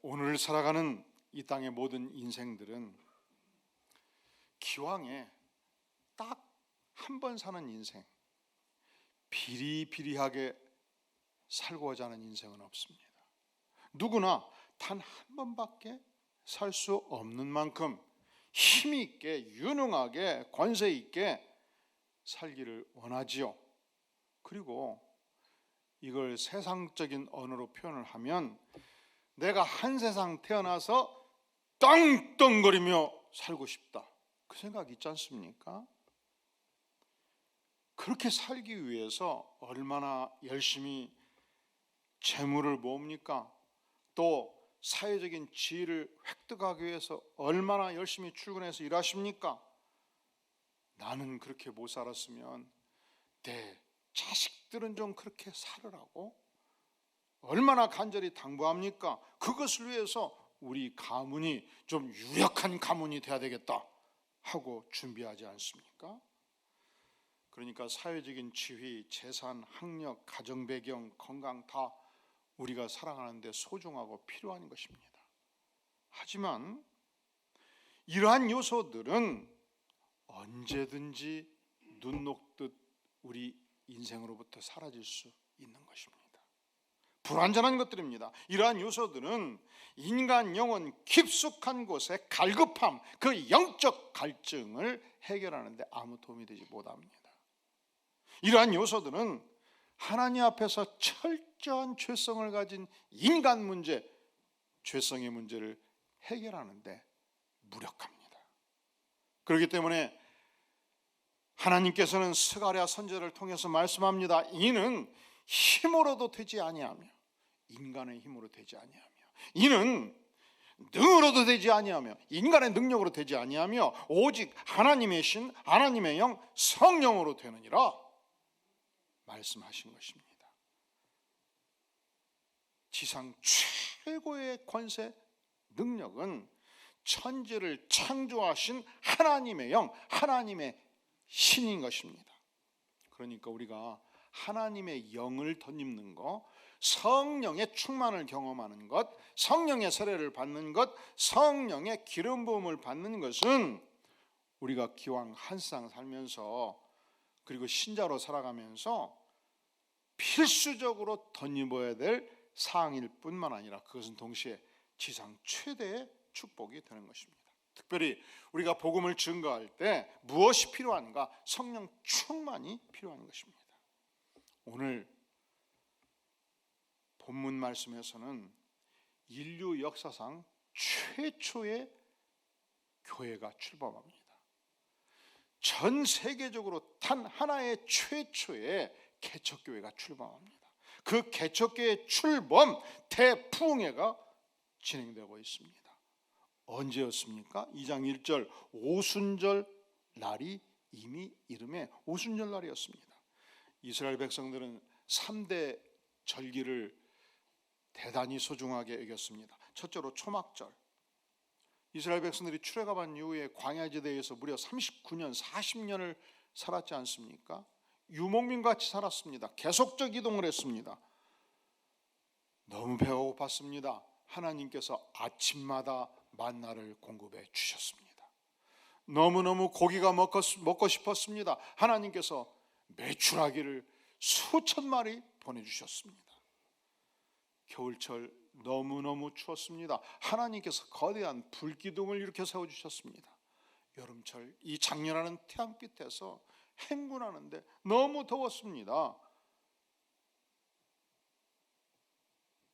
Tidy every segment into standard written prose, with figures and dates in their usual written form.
오늘 살아가는 이 땅의 모든 인생들은 기왕에 딱 한 번 사는 인생, 비리비리하게 살고자 하는 인생은 없습니다. 누구나 단 한 번밖에 살 수 없는 만큼 힘 있게, 유능하게, 권세 있게 살기를 원하지요. 그리고 이걸 세상적인 언어로 표현을 하면 내가 한 세상 태어나서 떵떵거리며 살고 싶다, 그 생각 있지 않습니까? 그렇게 살기 위해서 얼마나 열심히 재물을 모읍니까? 또 사회적인 지위를 획득하기 위해서 얼마나 열심히 출근해서 일하십니까? 나는 그렇게 못 살았으면 내 자식들은 좀 그렇게 살으라고 얼마나 간절히 당부합니까? 그것을 위해서 우리 가문이 좀 유력한 가문이 돼야 되겠다 하고 준비하지 않습니까? 그러니까 사회적인 지위, 재산, 학력, 가정 배경, 건강 다 우리가 살아가는 데 소중하고 필요한 것입니다. 하지만 이러한 요소들은 언제든지 눈 녹듯 우리 인생으로부터 사라질 수 있는 것입니다. 불완전한 것들입니다. 이러한 요소들은 인간 영혼 깊숙한 곳에 갈급함, 그 영적 갈증을 해결하는 데 아무 도움이 되지 못합니다. 이러한 요소들은 하나님 앞에서 철저한 죄성을 가진 인간 문제, 죄성의 문제를 해결하는 데 무력합니다. 그렇기 때문에 하나님께서는 스가랴 선지자를 통해서 말씀합니다. 이는 힘으로도 되지 아니하며, 인간의 힘으로 되지 아니하며, 이는 능으로도 되지 아니하며, 인간의 능력으로 되지 아니하며, 오직 하나님의 신, 하나님의 영, 성령으로 되느니라 말씀하신 것입니다. 지상 최고의 권세, 능력은 천지를 창조하신 하나님의 영, 하나님의 신인 것입니다. 그러니까 우리가 하나님의 영을 덧입는 것, 성령의 충만을 경험하는 것, 성령의 세례를 받는 것, 성령의 기름 부음을 받는 것은 우리가 기왕 한 세상 살면서, 그리고 신자로 살아가면서 필수적으로 덧입어야 될 사항일 뿐만 아니라 그것은 동시에 지상 최대의 축복이 되는 것입니다. 특별히 우리가 복음을 증거할 때 무엇이 필요한가? 성령 충만이 필요한 것입니다. 오늘 본문 말씀에서는 인류 역사상 최초의 교회가 출범합니다. 전 세계적으로 단 하나의 최초의 개척교회가 출범합니다. 그 개척교회 출범 대풍회가 진행되고 있습니다. 언제였습니까? 2장 1절 오순절 날이 이미 이름에 오순절 날이었습니다. 이스라엘 백성들은 3대 절기를 대단히 소중하게 여겼습니다. 첫째로 초막절. 이스라엘 백성들이 출애굽한 이후에 광야지대에서 무려 39년, 40년을 살았지 않습니까? 유목민같이 살았습니다. 계속적 이동을 했습니다. 너무 배가 고팠습니다. 하나님께서 아침마다 만나를 공급해 주셨습니다. 너무너무 고기가 먹고 싶었습니다. 하나님께서 메추라기를 수천 마리 보내주셨습니다. 겨울철 너무너무 추웠습니다. 하나님께서 거대한 불기둥을 이렇게 세워주셨습니다. 여름철 이 장렬하는 태양빛에서 행군하는데 너무 더웠습니다.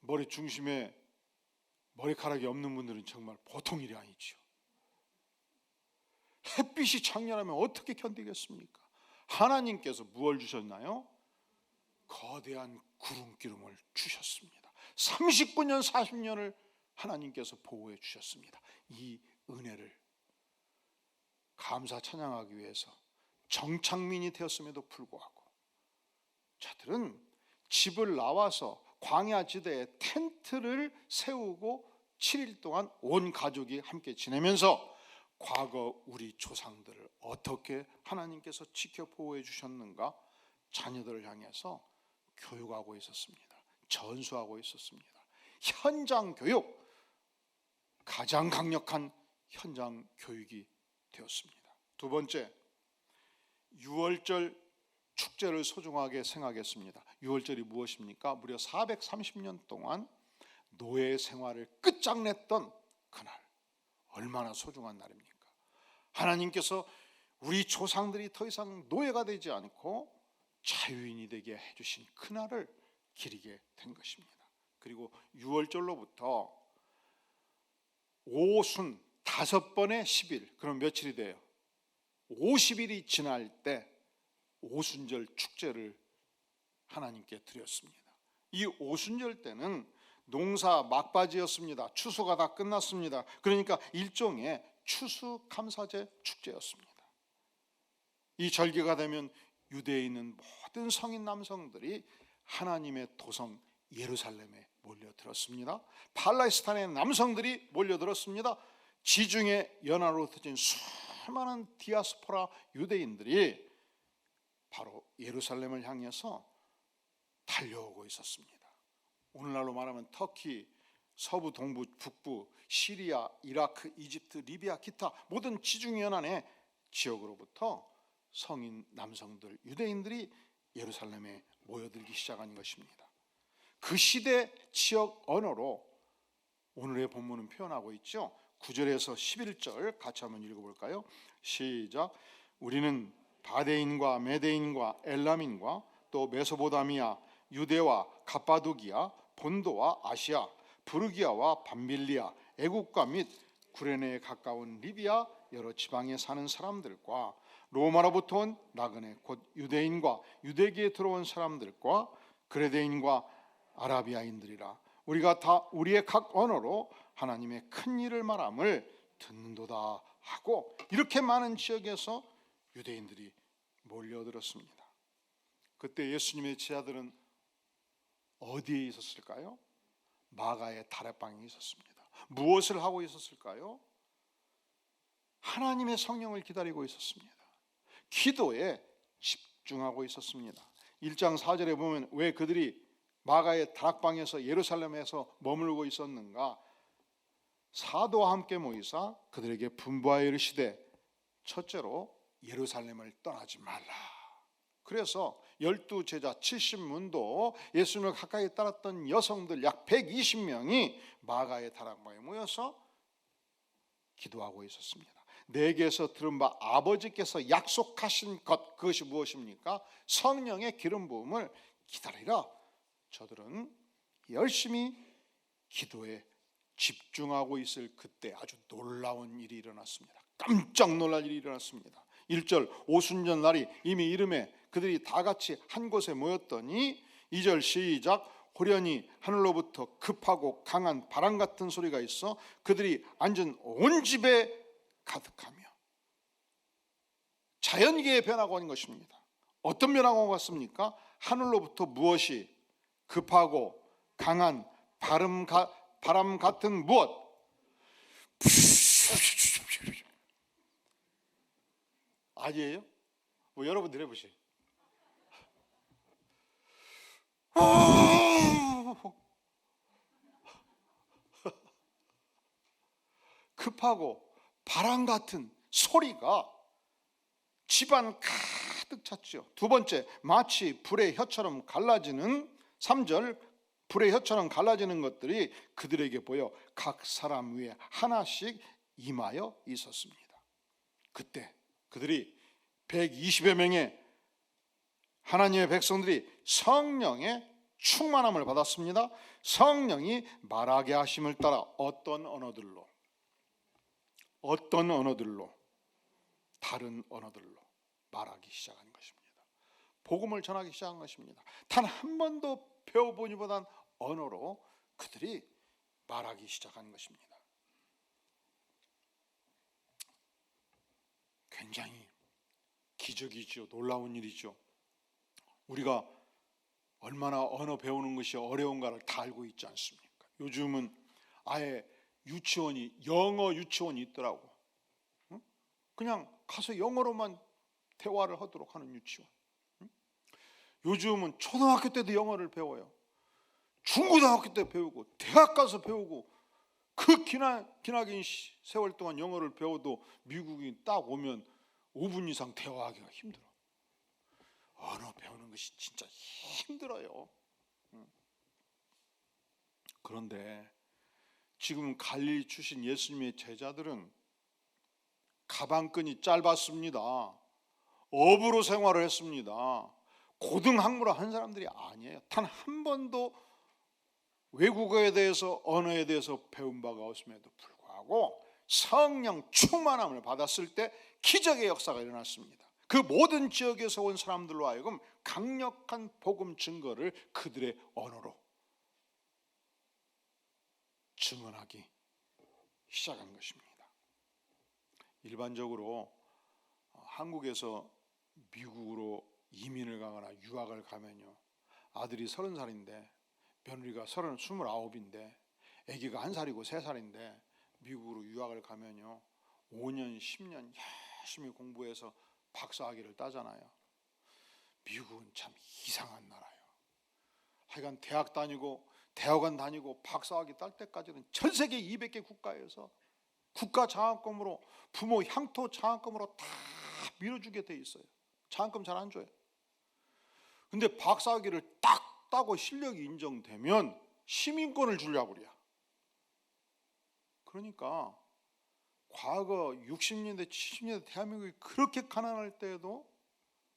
머리 중심에 머리카락이 없는 분들은 정말 보통 일이 아니죠. 햇빛이 장렬하면 어떻게 견디겠습니까? 하나님께서 무엇을 주셨나요? 거대한 구름기름을 주셨습니다. 39년 40년을 하나님께서 보호해 주셨습니다. 이 은혜를 감사 찬양하기 위해서 정착민이 되었음에도 불구하고 저들은 집을 나와서 광야지대에 텐트를 세우고 7일 동안 온 가족이 함께 지내면서 과거 우리 조상들을 어떻게 하나님께서 지켜 보호해 주셨는가 자녀들을 향해서 교육하고 있었습니다. 전수하고 있었습니다. 현장 교육, 가장 강력한 현장 교육이 되었습니다. 두 번째, 유월절 축제를 소중하게 생각했습니다. 유월절이 무엇입니까? 무려 430년 동안 노예 생활을 끝장냈던 그날, 얼마나 소중한 날입니까? 하나님께서 우리 조상들이 더 이상 노예가 되지 않고 자유인이 되게 해주신 그날을 기리게 된 것입니다. 그리고 유월절로부터 오순 5번의 10일, 그럼 며칠이 돼요? 50일이 지날 때 오순절 축제를 하나님께 드렸습니다. 이 오순절 때는 농사 막바지였습니다. 추수가 다 끝났습니다. 그러니까 일종의 추수감사제 축제였습니다. 이 절기가 되면 유대에 있는 모든 성인 남성들이 하나님의 도성 예루살렘에 몰려들었습니다. 팔레스타인의 남성들이 몰려들었습니다. 지중해 연안으로 흩어진 수많은 디아스포라 유대인들이 바로 예루살렘을 향해서 달려오고 있었습니다. 오늘날로 말하면 터키, 서부, 동부, 북부, 시리아, 이라크, 이집트, 리비아, 기타 모든 지중해 연안의 지역으로부터 성인 남성들, 유대인들이 예루살렘에 모여들기 시작한 것입니다. 그 시대 지역 언어로 오늘의 본문은 표현하고 있죠. 9절에서 11절 같이 한번 읽어볼까요? 시작. 우리는 바데인과 메데인과 엘람인과 또 메소포타미아, 유대와 갑바도기아, 본도와 아시아, 부르기아와 밤빌리아, 애국과 및 구레네에 가까운 리비아 여러 지방에 사는 사람들과 로마로부터 온 나그네 곧 유대인과 유대기에 들어온 사람들과 그레데인과 아라비아인들이라. 우리가 다 우리의 각 언어로 하나님의 큰 일을 말함을 듣는도다 하고, 이렇게 많은 지역에서 유대인들이 몰려들었습니다. 그때 예수님의 제자들은 어디에 있었을까요? 마가의 다락방에 있었습니다. 무엇을 하고 있었을까요? 하나님의 성령을 기다리고 있었습니다. 기도에 집중하고 있었습니다. 1장 4절에 보면 왜 그들이 마가의 다락방에서 예루살렘에서 머물고 있었는가? 사도와 함께 모이사 그들에게 분부하여 이르시되 첫째로 예루살렘을 떠나지 말라. 그래서 12제자 70문도 예수님을 가까이 따랐던 여성들 약 120명이 마가의 다락방에 모여서 기도하고 있었습니다. 내게서 들은 바 아버지께서 약속하신 것, 그것이 무엇입니까? 성령의 기름 부음을 기다리라. 저들은 열심히 기도에 집중하고 있을 그때 아주 놀라운 일이 일어났습니다. 깜짝 놀랄 일이 일어났습니다. 1절 오순절 날이 이미 이름에 그들이 다 같이 한 곳에 모였더니 2절 시작. 호련히 하늘로부터 급하고 강한 바람 같은 소리가 있어 그들이 앉은 온 집에 가득하며. 자연계의 변화가 온 것입니다. 어떤 변화가 왔습니까? 하늘로부터 무엇이 급하고 강한 바람 같은 무엇? 아니에요? 뭐 여러분들 해보세요. 급하고 바람 같은 소리가 집안 가득 찼죠. 두 번째, 마치 불의 혀처럼 갈라지는 3절, 불의 혀처럼 갈라지는 것들이 그들에게 보여 각 사람 위에 하나씩 임하여 있었습니다. 그때 그들이 120여 명의 하나님의 백성들이 성령의 충만함을 받았습니다. 성령이 말하게 하심을 따라 어떤 언어들로 다른 언어들로 말하기 시작한 것입니다. 복음을 전하기 시작한 것입니다. 단 한 번도 배워보니보단 언어로 그들이 말하기 시작한 것입니다. 굉장히 기적이죠. 놀라운 일이죠. 우리가 얼마나 언어 배우는 것이 어려운가를 다 알고 있지 않습니까? 요즘은 아예 유치원이 영어 유치원이 있더라고. 그냥 가서 영어로만 대화를 하도록 하는 유치원. 요즘은 초등학교 때도 영어를 배워요. 중고등학교 때 배우고 대학 가서 배우고 그 기나긴 세월 동안 영어를 배워도 미국인 딱 오면 5분 이상 대화하기가 힘들어. 언어 배우는 것이 진짜 힘들어요. 그런데 지금 갈릴리 출신 예수님의 제자들은 가방끈이 짧았습니다. 업으로 생활을 했습니다. 고등학문을 한 사람들이 아니에요. 단 한 번도 외국어에 대해서 언어에 대해서 배운 바가 없음에도 불구하고 성령 충만함을 받았을 때 기적의 역사가 일어났습니다. 그 모든 지역에서 온 사람들로 하여금 강력한 복음 증거를 그들의 언어로 증언하기 시작한 것입니다. 일반적으로 한국에서 미국으로 이민을 가거나 유학을 가면요, 아들이 30살인데 며느리가 29인데 아기가 1살이고 3살인데 미국으로 유학을 가면요 5년 10년 열심히 공부해서 박사학위를 따잖아요. 미국은 참 이상한 나라예요. 하여간 대학 다니고 대학원 다니고 박사학위 딸 때까지는 전 세계 200개 국가에서 국가 장학금으로 부모 향토 장학금으로 다 밀어주게 돼 있어요. 장학금 잘 안 줘요. 근데 박사학위를 딱 따고 실력이 인정되면 시민권을 주려고 그래요. 그러니까 과거 60년대 70년대 대한민국이 그렇게 가난할 때에도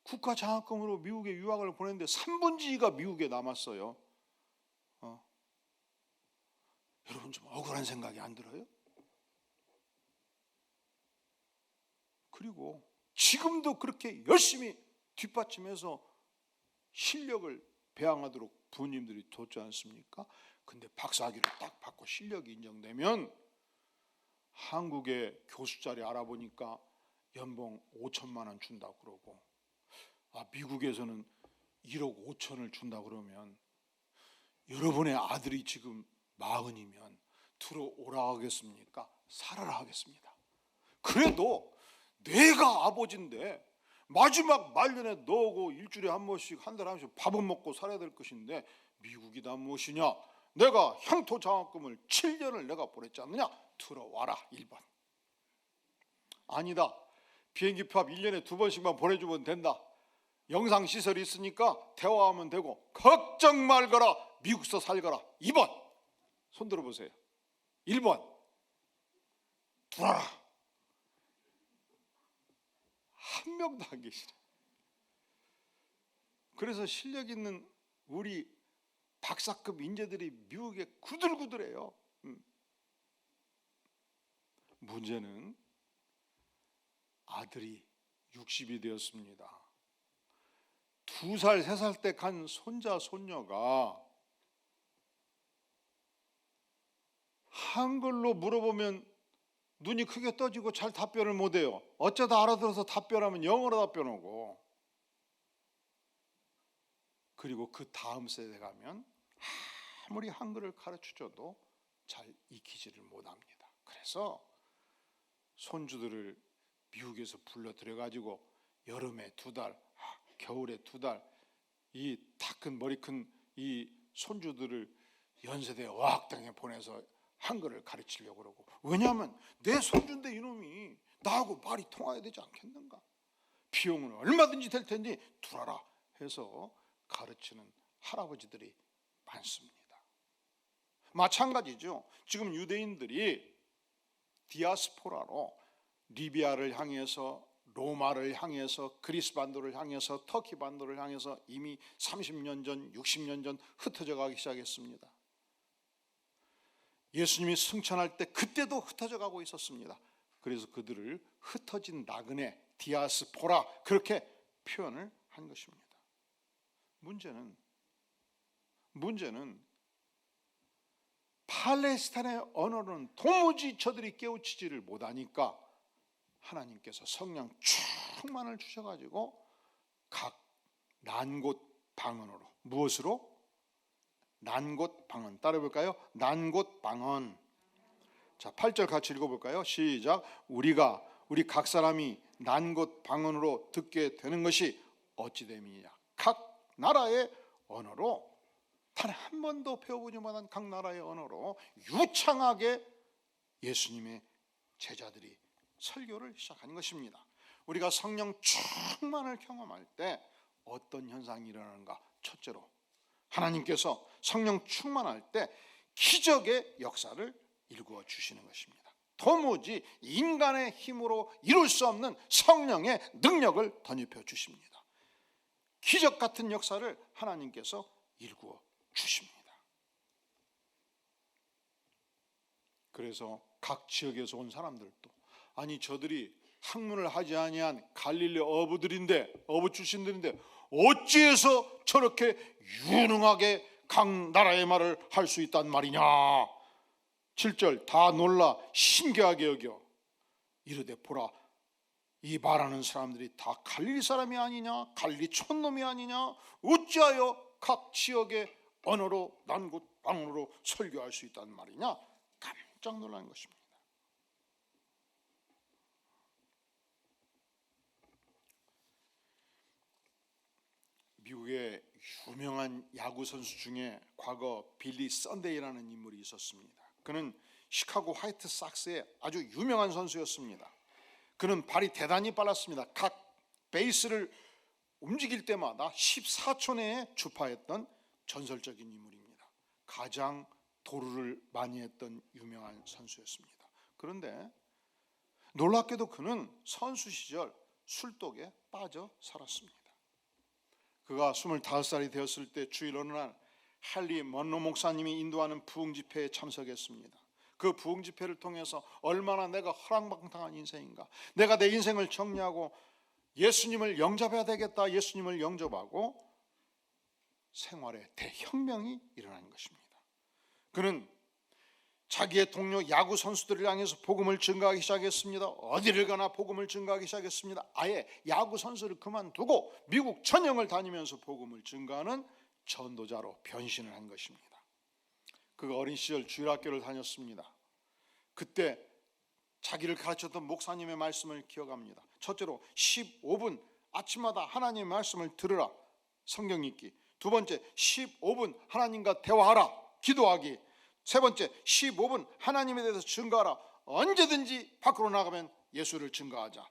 국가 장학금으로 미국에 유학을 보냈는데 3분의 2가 미국에 남았어요. 여러분 좀 억울한 생각이 안 들어요? 그리고 지금도 그렇게 열심히 뒷받침해서 실력을 배양하도록 부모님들이 돕지 않습니까? 근데 박사학위를 딱 받고 실력이 인정되면 한국의 교수 자리 알아보니까 연봉 5천만 원 준다고 그러고, 미국에서는 1억 5천을 준다고 그러면 여러분의 아들이 지금 40이면 들어오라 하겠습니까? 살아라 하겠습니다. 그래도 내가 아버지인데 마지막 말년에 너하고 일주일에 한 번씩 한 달에 한 번씩 밥은 먹고 살아야 될 것인데 미국이다 무엇이냐, 내가 향토 장학금을 7년을 내가 보냈지 않느냐, 들어와라 1번. 아니다, 비행기 표 1년에 2번씩만 보내주면 된다, 영상 시설이 있으니까 대화하면 되고 걱정 말거라, 미국서 살거라 2번. 손 들어보세요. 1번 들어와라. 한 명도 안 계시네. 그래서 실력 있는 우리 박사급 인재들이 미국에 구들구들해요. 문제는 아들이 60이 되었습니다. 2살, 3살 때 간 손자, 손녀가 한글로 물어보면 눈이 크게 떠지고 잘 답변을 못해요. 어쩌다 알아들어서 답변하면 영어로 답변하고, 그리고 그 다음 세대 가면 아무리 한글을 가르쳐줘도 잘 익히지를 못합니다. 그래서 손주들을 미국에서 불러들여가지고 여름에 2달, 겨울에 2달, 이 다 큰 머리 큰 이 손주들을 연세대 어학당에 보내서 한글을 가르치려고 그러고, 왜냐하면 내 손주인데 이놈이 나하고 말이 통해야 되지 않겠는가, 비용은 얼마든지 될 텐데 두라라 해서 가르치는 할아버지들이 많습니다. 마찬가지죠. 지금 유대인들이 디아스포라로 리비아를 향해서, 로마를 향해서, 그리스 반도를 향해서, 터키 반도를 향해서 이미 30년 전, 60년 전 흩어져 가기 시작했습니다. 예수님이 승천할 때 그때도 흩어져 가고 있었습니다. 그래서 그들을 흩어진 나그네, 디아스포라, 그렇게 표현을 한 것입니다. 문제는 팔레스타인의 언어는 도무지 저들이 깨우치지를 못하니까 하나님께서 성령 충만을 주셔가지고 각 난곳 방언으로, 무엇으로? 난곳 방언. 따라해볼까요? 난곳 방언. 자, 8절 같이 읽어볼까요? 시작. 우리 각 사람이 난곳 방언으로 듣게 되는 것이 어찌 됨이냐. 각 나라의 언어로 단 한 번도 배워보지 못한 각 나라의 언어로 유창하게 예수님의 제자들이 설교를 시작하는 것입니다. 우리가 성령 충만을 경험할 때 어떤 현상이 일어나는가? 첫째로 하나님께서 성령 충만할 때 기적의 역사를 일구어 주시는 것입니다. 도무지 인간의 힘으로 이룰 수 없는 성령의 능력을 덧입혀 주십니다. 기적 같은 역사를 하나님께서 일구어 주십니다. 그래서 각 지역에서 온 사람들도 아니 저들이 학문을 하지 아니한 갈릴리 어부 출신들인데 어찌해서 저렇게 유능하게 각 나라의 말을 할 수 있단 말이냐. 7절 다 놀라 신기하게 여겨 이르되 보라 이 말하는 사람들이 다 갈릴리 사람이 아니냐, 갈릴리 촌놈이 아니냐, 어찌하여 각 지역의 언어로 난곳 방언으로 설교할 수 있단 말이냐. 깜짝 놀라는 것입니다. 미국의 유명한 야구 선수 중에 과거 빌리 썬데이라는 인물이 있었습니다. 그는 시카고 화이트삭스의 아주 유명한 선수였습니다. 그는 발이 대단히 빨랐습니다. 각 베이스를 움직일 때마다 14초 내에 주파했던 전설적인 인물입니다. 가장 도루를 많이 했던 유명한 선수였습니다. 그런데 놀랍게도 그는 선수 시절 술독에 빠져 살았습니다. 그가 25살이 되었을 때 주일 어느 날 할리 먼로 목사님이 인도하는 부흥 집회에 참석했습니다. 그 부흥 집회를 통해서 얼마나 내가 허랑방탕한 인생인가, 내가 내 인생을 정리하고 예수님을 영접해야 되겠다, 예수님을 영접하고 생활에 대혁명이 일어난 것입니다. 그는 자기의 동료 야구 선수들을 향해서 복음을 증거하기 시작했습니다. 어디를 가나 복음을 증거하기 시작했습니다. 아예 야구 선수를 그만두고 미국 전역을 다니면서 복음을 증거하는 전도자로 변신을 한 것입니다. 그가 어린 시절 주일학교를 다녔습니다. 그때 자기를 가르쳤던 목사님의 말씀을 기억합니다. 첫째로 15분 아침마다 하나님의 말씀을 들으라, 성경 읽기. 두 번째 15분 하나님과 대화하라, 기도하기. 세 번째 15분 하나님에 대해서 증거하라, 언제든지 밖으로 나가면 예수를 증거하자.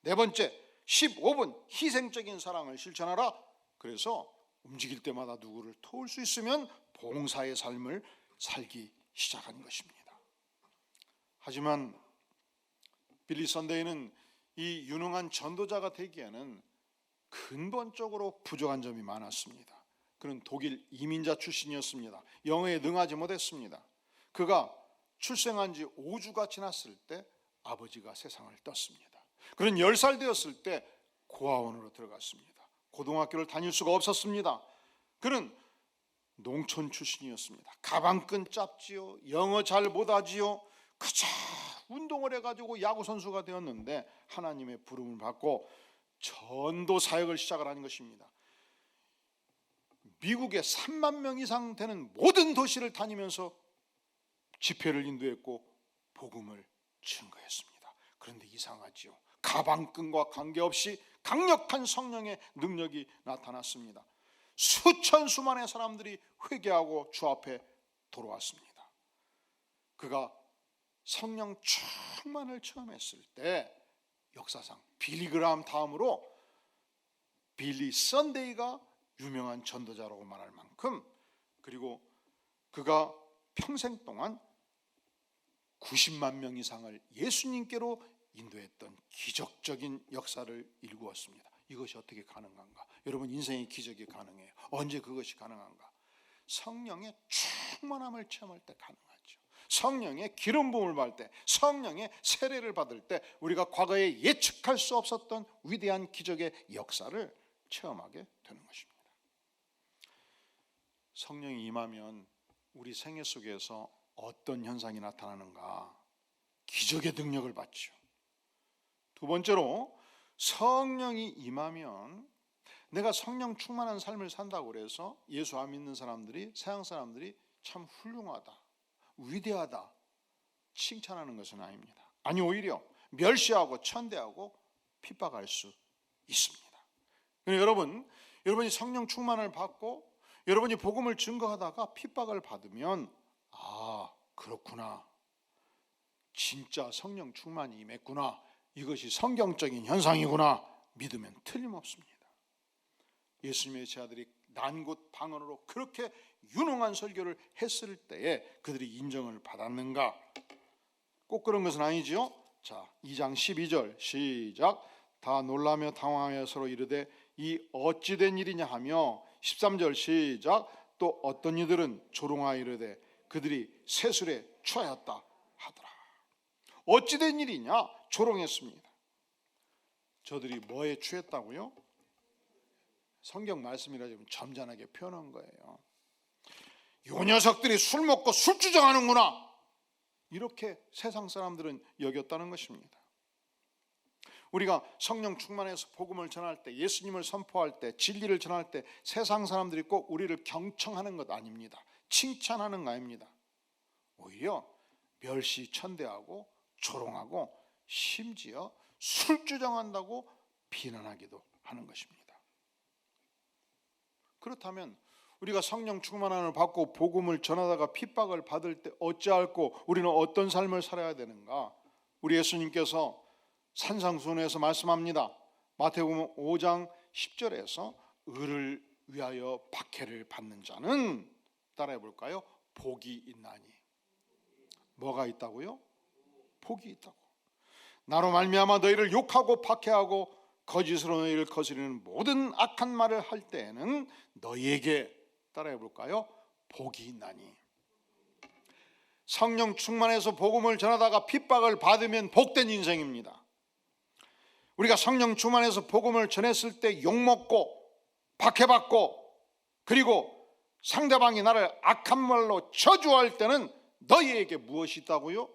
네 번째 15분 희생적인 사랑을 실천하라. 그래서 움직일 때마다 누구를 도울 수 있으면 봉사의 삶을 살기 시작한 것입니다. 하지만 빌리 썬데이는 이 유능한 전도자가 되기에는 근본적으로 부족한 점이 많았습니다. 그는 독일 이민자 출신이었습니다. 영어에 능하지 못했습니다. 그가 출생한 지 5주가 지났을 때 아버지가 세상을 떴습니다. 그는 10살 되었을 때 고아원으로 들어갔습니다. 고등학교를 다닐 수가 없었습니다. 그는 농촌 출신이었습니다. 가방끈 짧지요, 영어 잘 못하지요. 그저 운동을 해가지고 야구 선수가 되었는데 하나님의 부름을 받고 전도 사역을 시작을 하는 것입니다. 미국에 3만 명 이상 되는 모든 도시를 다니면서 집회를 인도했고 복음을 증거했습니다. 그런데 이상하지요. 가방끈과 관계없이 강력한 성령의 능력이 나타났습니다. 수천 수만의 사람들이 회개하고 주 앞에 돌아왔습니다. 그가 성령 충만을 체험했을 때 역사상 빌리 그라함 다음으로 빌리 썬데이가 유명한 전도자라고 말할 만큼, 그리고 그가 평생 동안 90만 명 이상을 예수님께로 인도했던 기적적인 역사를 일구었습니다. 이것이 어떻게 가능한가? 여러분, 인생의 기적이 가능해요. 언제 그것이 가능한가? 성령의 충만함을 체험할 때 가능하죠. 성령의 기름 부음을 받을 때, 성령의 세례를 받을 때 우리가 과거에 예측할 수 없었던 위대한 기적의 역사를 체험하게 되는 것입니다. 성령이 임하면 우리 생애 속에서 어떤 현상이 나타나는가? 기적의 능력을 받죠. 두 번째로 성령이 임하면 내가 성령 충만한 삶을 산다고 그래서 예수 안 믿는 사람들이, 서양 사람들이 참 훌륭하다, 위대하다 칭찬하는 것은 아닙니다. 아니, 오히려 멸시하고 천대하고 핍박할 수 있습니다. 여러분이 성령 충만을 받고 여러분이 복음을 증거하다가 핍박을 받으면 아, 그렇구나, 진짜 성령 충만이 임했구나, 이것이 성경적인 현상이구나 믿으면 틀림없습니다. 예수님의 제자들이 난곳 방언으로 그렇게 유능한 설교를 했을 때에 그들이 인정을 받았는가? 꼭 그런 것은 아니지요. 자, 2장 12절 시작. 다 놀라며 당황하여 서로 이르되 이 어찌 된 일이냐 하며, 13절 시작. 또 어떤 이들은 조롱하여 이르되 그들이 세술에 취하였다 하더라. 어찌 된 일이냐? 조롱했습니다. 저들이 뭐에 취했다고요? 성경 말씀이라 좀 점잖하게 표현한 거예요. 요 녀석들이 술 먹고 술주정하는구나, 이렇게 세상 사람들은 여겼다는 것입니다. 우리가 성령 충만해서 복음을 전할 때, 예수님을 선포할 때, 진리를 전할 때 세상 사람들이 꼭 우리를 경청하는 것 아닙니다. 칭찬하는 거 아닙니다. 오히려 멸시천대하고 조롱하고 심지어 술주정한다고 비난하기도 하는 것입니다. 그렇다면 우리가 성령 충만함을 받고 복음을 전하다가 핍박을 받을 때 어찌할꼬 우리는 어떤 삶을 살아야 되는가? 우리 예수님께서 산상수훈에서 말씀합니다. 마태복음 5장 10절에서 의를 위하여 박해를 받는 자는, 따라해 볼까요? 복이 있나니. 뭐가 있다고요? 복이 있다고. 나로 말미암아 너희를 욕하고 박해하고 거짓으로 너희를 거스리는 모든 악한 말을 할 때에는 너희에게, 따라해 볼까요? 복이 있나니. 성령 충만해서 복음을 전하다가 핍박을 받으면 복된 인생입니다. 우리가 성령 충만해서 복음을 전했을 때 욕먹고 박해받고 그리고 상대방이 나를 악한 말로 저주할 때는 너희에게 무엇이 있다고요?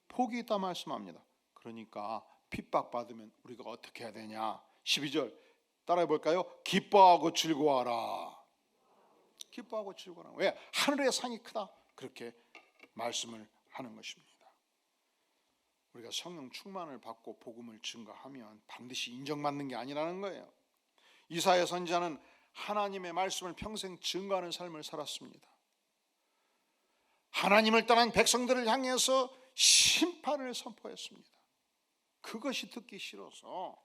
복이 있다 말씀합니다. 그러니까 핍박받으면 우리가 어떻게 해야 되냐? 12절 따라해 볼까요? 기뻐하고 즐거워하라. 기뻐하고 즐거워하라. 왜? 하늘의 상이 크다, 그렇게 말씀을 하는 것입니다. 우리가 성령 충만을 받고 복음을 증거하면 반드시 인정받는 게 아니라는 거예요. 이사야 선지자는 하나님의 말씀을 평생 증거하는 삶을 살았습니다. 하나님을 떠난 백성들을 향해서 심판을 선포했습니다. 그것이 듣기 싫어서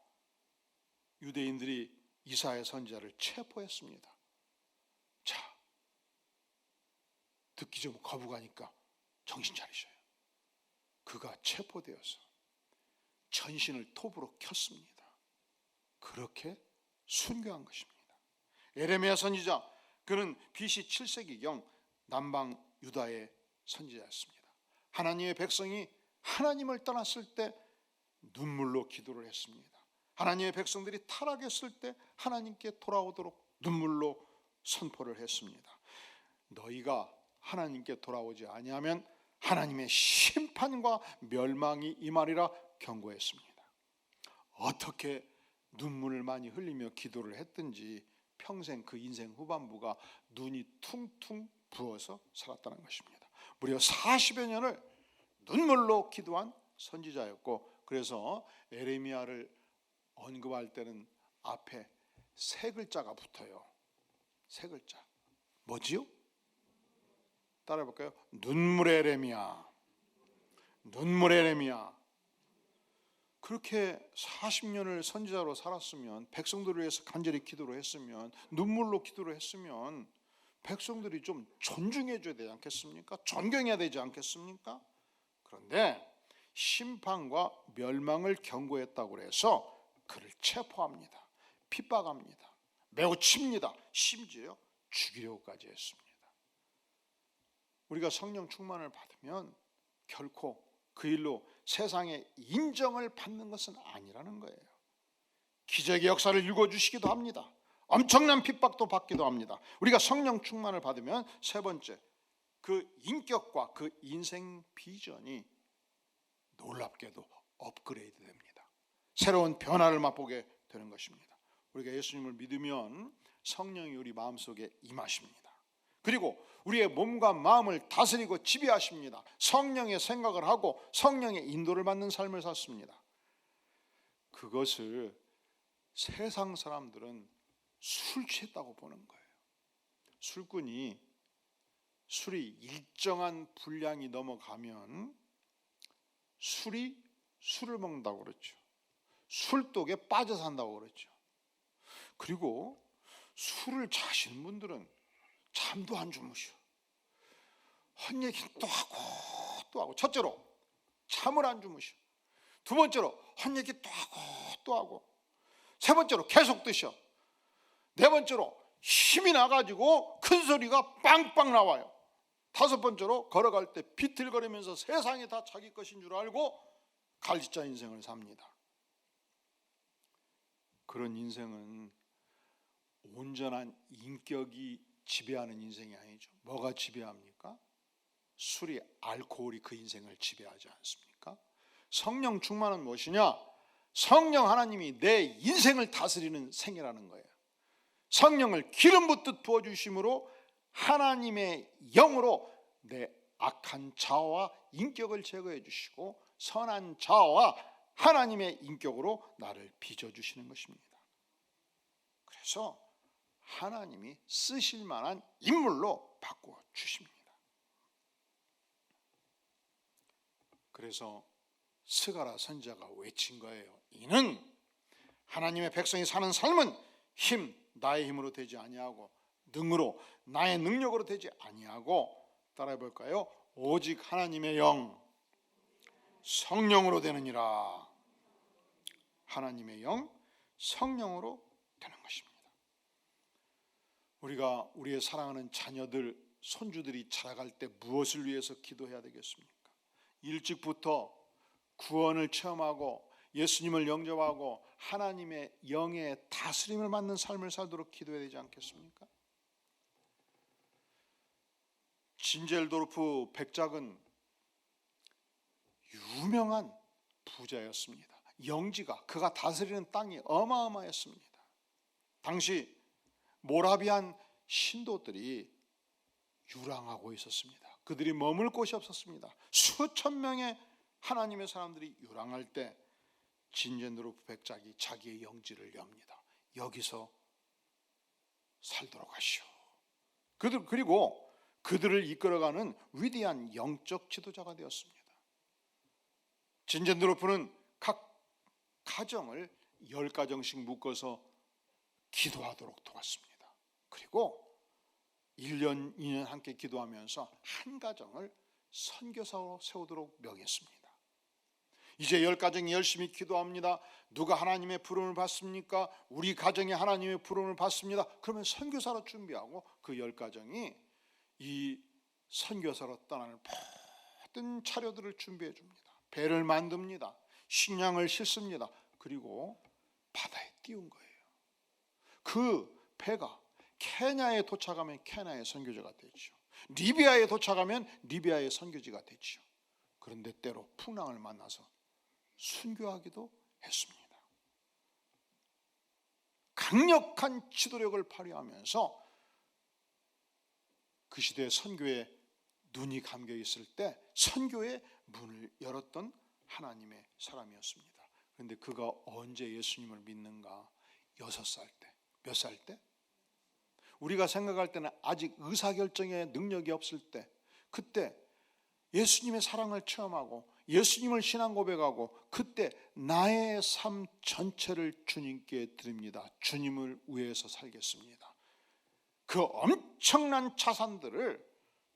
유대인들이 이사야 선지자를 체포했습니다. 자, 듣기 좀 거부가니까 정신 차리셔요. 그가 체포되어서 전신을 톱으로 켰습니다. 그렇게 순교한 것입니다. 에레미야 선지자, 그는 BC 7세기경 남방 유다의 선지자였습니다. 하나님의 백성이 하나님을 떠났을 때 눈물로 기도를 했습니다. 하나님의 백성들이 타락했을 때 하나님께 돌아오도록 눈물로 선포를 했습니다. 너희가 하나님께 돌아오지 아니하면 하나님의 심판과 멸망이 임하리라 경고했습니다. 어떻게 눈물을 많이 흘리며 기도를 했든지 평생 그 인생 후반부가 눈이 퉁퉁 부어서 살았다는 것입니다. 무려 40여 년을 눈물로 기도한 선지자였고, 그래서 에레미야를 언급할 때는 앞에 세 글자가 붙어요. 세 글자. 뭐지요? 따라해 볼까요? 눈물의 에레미야. 눈물의 에레미야. 그렇게 40년을 선지자로 살았으면, 백성들을 위해서 간절히 기도를 했으면, 눈물로 기도를 했으면 백성들이 좀 존중해 줘야 되지 않겠습니까? 존경해야 되지 않겠습니까? 그런데 심판과 멸망을 경고했다고 해서 그를 체포합니다. 핍박합니다. 매우 칩니다. 심지어 죽이려고까지 했습니다. 우리가 성령 충만을 받으면 결코 그 일로 세상의 인정을 받는 것은 아니라는 거예요. 기적의 역사를 읽어주시기도 합니다. 엄청난 핍박도 받기도 합니다. 우리가 성령 충만을 받으면 세 번째, 그 인격과 그 인생 비전이 놀랍게도 업그레이드 됩니다. 새로운 변화를 맛보게 되는 것입니다. 우리가 예수님을 믿으면 성령이 우리 마음속에 임하십니다. 그리고 우리의 몸과 마음을 다스리고 지배하십니다. 성령의 생각을 하고 성령의 인도를 받는 삶을 샀습니다. 그것을 세상 사람들은 술 취했다고 보는 거예요. 술꾼이 술이 일정한 분량이 넘어가면 술을 먹는다고 그랬죠. 술독에 빠져 산다고 그랬죠. 그리고 술을 자시는 분들은 잠도 안 주무셔. 헛얘기 또 하고. 첫째로 잠을 안 주무셔. 두 번째로 헛얘기 또 하고. 세 번째로 계속 드셔. 네 번째로 힘이 나가지고 큰 소리가 빵빵 나와요. 다섯 번째로 걸어갈 때 비틀거리면서 세상이 다 자기 것인 줄 알고 갈지자 인생을 삽니다. 그런 인생은 온전한 인격이 지배하는 인생이 아니죠. 뭐가 지배합니까? 술이, 알코올이 그 인생을 지배하지 않습니까? 성령 충만은 무엇이냐? 성령 하나님이 내 인생을 다스리는 생이라는 거예요. 성령을 기름 붓듯 부어주심으로 하나님의 영으로 내 악한 자아와 인격을 제거해 주시고 선한 자아와 하나님의 인격으로 나를 빚어주시는 것입니다. 그래서 하나님이 쓰실 만한 인물로 바꾸어 주십니다. 그래서 스가랴 선지자가 외친 거예요. 이는 하나님의 백성이 사는 삶은 나의 힘으로 되지 아니하고 능으로 나의 능력으로 되지 아니하고 따라해 볼까요? 오직 하나님의 영 성령으로 되느니라. 하나님의 영 성령으로 되는 것입니다. 우리가 우리의 사랑하는 자녀들, 손주들이 자라갈 때 무엇을 위해서 기도해야 되겠습니까? 일찍부터 구원을 체험하고 예수님을 영접하고 하나님의 영의 다스림을 받는 삶을 살도록 기도해야 되지 않겠습니까? 진젤도르프 백작은 유명한 부자였습니다. 영지가, 그가 다스리는 땅이 어마어마했습니다. 당시 모라비안 신도들이 유랑하고 있었습니다. 그들이 머물 곳이 없었습니다. 수천 명의 하나님의 사람들이 유랑할 때 진젤도르프 백작이 자기의 영지를 엽니다. 여기서 살도록 하시오. 그리고 그들을 이끌어가는 위대한 영적 지도자가 되었습니다. 진젠드로프는 각 가정을 10가정씩 묶어서 기도하도록 도왔습니다. 그리고 1년, 2년 함께 기도하면서 한 가정을 선교사로 세우도록 명했습니다. 이제 10가정이 열심히 기도합니다. 누가 하나님의 부름을 받습니까? 우리 가정이 하나님의 부름을 받습니다. 그러면 선교사로 준비하고 그 10가정이 이 선교사로 떠나는 모든 차료들을 준비해 줍니다. 배를 만듭니다. 식량을 싣습니다. 그리고 바다에 띄운 거예요. 그 배가 케냐에 도착하면 케냐의 선교지가 되죠. 리비아에 도착하면 리비아의 선교지가 되죠. 그런데 때로 풍랑을 만나서 순교하기도 했습니다. 강력한 지도력을 발휘하면서 그 시대의 선교에 눈이 감겨 있을 때 선교의 문을 열었던 하나님의 사람이었습니다. 그런데 그가 언제 예수님을 믿는가? 6살 때. 몇 살 때? 우리가 생각할 때는 아직 의사결정의 능력이 없을 때, 그때 예수님의 사랑을 체험하고 예수님을 신앙 고백하고 그때 나의 삶 전체를 주님께 드립니다. 주님을 위해서 살겠습니다. 그 엄청난 자산들을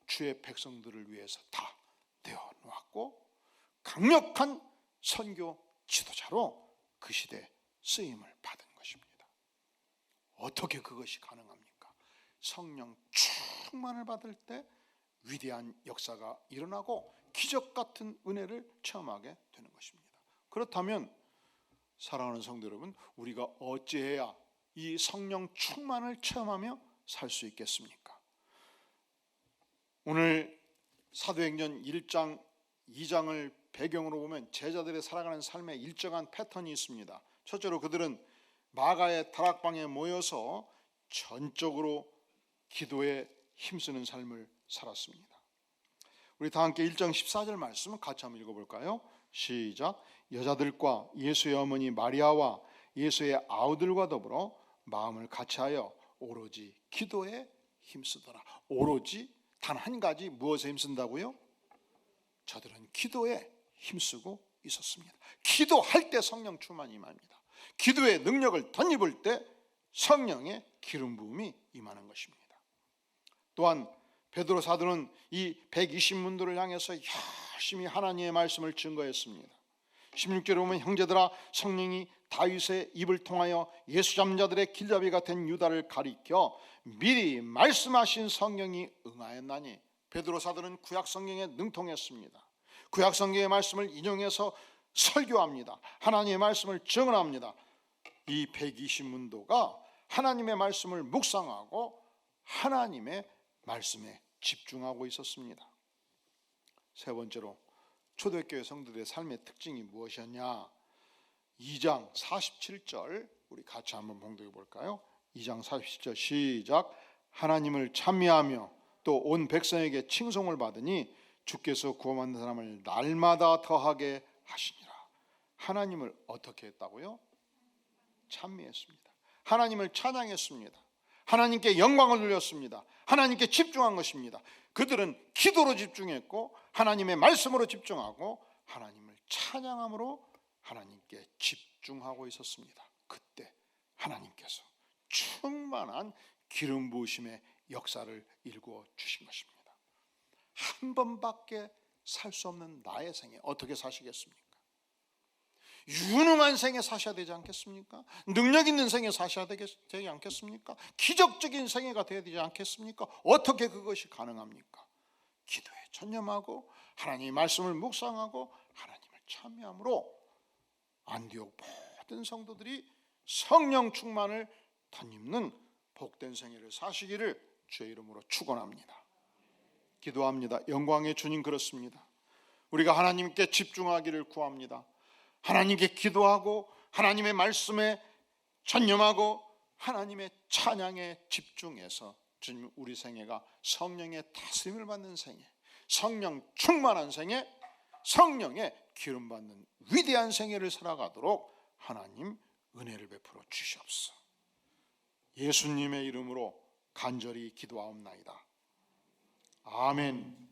주의 백성들을 위해서 다 내어놓았고 강력한 선교 지도자로 그 시대에 쓰임을 받은 것입니다. 어떻게 그것이 가능합니까? 성령 충만을 받을 때 위대한 역사가 일어나고 기적 같은 은혜를 체험하게 되는 것입니다. 그렇다면 사랑하는 성도 여러분, 우리가 어찌해야 이 성령 충만을 체험하며 살 수 있겠습니까? 오늘 사도행전 1장, 2장을 배경으로 보면 제자들의 살아가는 삶에 일정한 패턴이 있습니다. 첫째로 그들은 마가의 다락방에 모여서 전적으로 기도에 힘쓰는 삶을 살았습니다. 우리 다 함께 1장 14절 말씀 같이 한번 읽어볼까요? 시작. 여자들과 예수의 어머니 마리아와 예수의 아우들과 더불어 마음을 같이하여 오로지 기도에 힘쓰더라. 오로지 단 한 가지 무엇에 힘쓴다고요? 저들은 기도에 힘쓰고 있었습니다. 기도할 때 성령 충만이 임합니다. 기도의 능력을 덧입을 때 성령의 기름 부음이 임하는 것입니다. 또한 베드로 사도는 이 120문도를 향해서 열심히 하나님의 말씀을 증거했습니다. 16절에 보면 형제들아 성령이 다윗의 입을 통하여 예수 잠자들의 길잡이가 된 유다를 가리켜 미리 말씀하신 성령이 응하였나니, 베드로 사도는 구약 성경에 능통했습니다. 구약 성경의 말씀을 인용해서 설교합니다. 하나님의 말씀을 증언합니다. 이 120문도가 하나님의 말씀을 묵상하고 하나님의 말씀에 집중하고 있었습니다. 세 번째로 초대교회 성도들의 삶의 특징이 무엇이었냐? 2장 47절 우리 같이 한번 봉독해 볼까요? 2장 47절 시작. 하나님을 찬미하며 또 온 백성에게 칭송을 받으니 주께서 구원받는 사람을 날마다 더하게 하시니라. 하나님을 어떻게 했다고요? 찬미했습니다. 하나님을 찬양했습니다. 하나님께 영광을 돌렸습니다. 하나님께 집중한 것입니다. 그들은 기도로 집중했고 하나님의 말씀으로 집중하고 하나님을 찬양함으로 하나님께 집중하고 있었습니다. 그때 하나님께서 충만한 기름 부으심의 역사를 일구어 주신 것입니다. 한 번밖에 살 수 없는 나의 생에 어떻게 사시겠습니까? 유능한 생에 사셔야 되지 않겠습니까? 능력 있는 생에 사셔야 되지 않겠습니까? 기적적인 생애가 되어야 되지 않겠습니까? 어떻게 그것이 가능합니까? 기도에 전념하고 하나님의 말씀을 묵상하고 하나님을 찬미함으로 안디옥 모든 성도들이 성령 충만을 덧입는 복된 생애를 사시기를 주의 이름으로 축원합니다. 기도합니다. 영광의 주님, 그렇습니다. 우리가 하나님께 집중하기를 구합니다. 하나님께 기도하고 하나님의 말씀에 전념하고 하나님의 찬양에 집중해서 주님 우리 생애가 성령의 다스림을 받는 생애, 성령 충만한 생애, 성령의 기름 받는 위대한 생애를 살아가도록 하나님 은혜를 베풀어 주시옵소서. 예수님의 이름으로 간절히 기도하옵나이다. 아멘.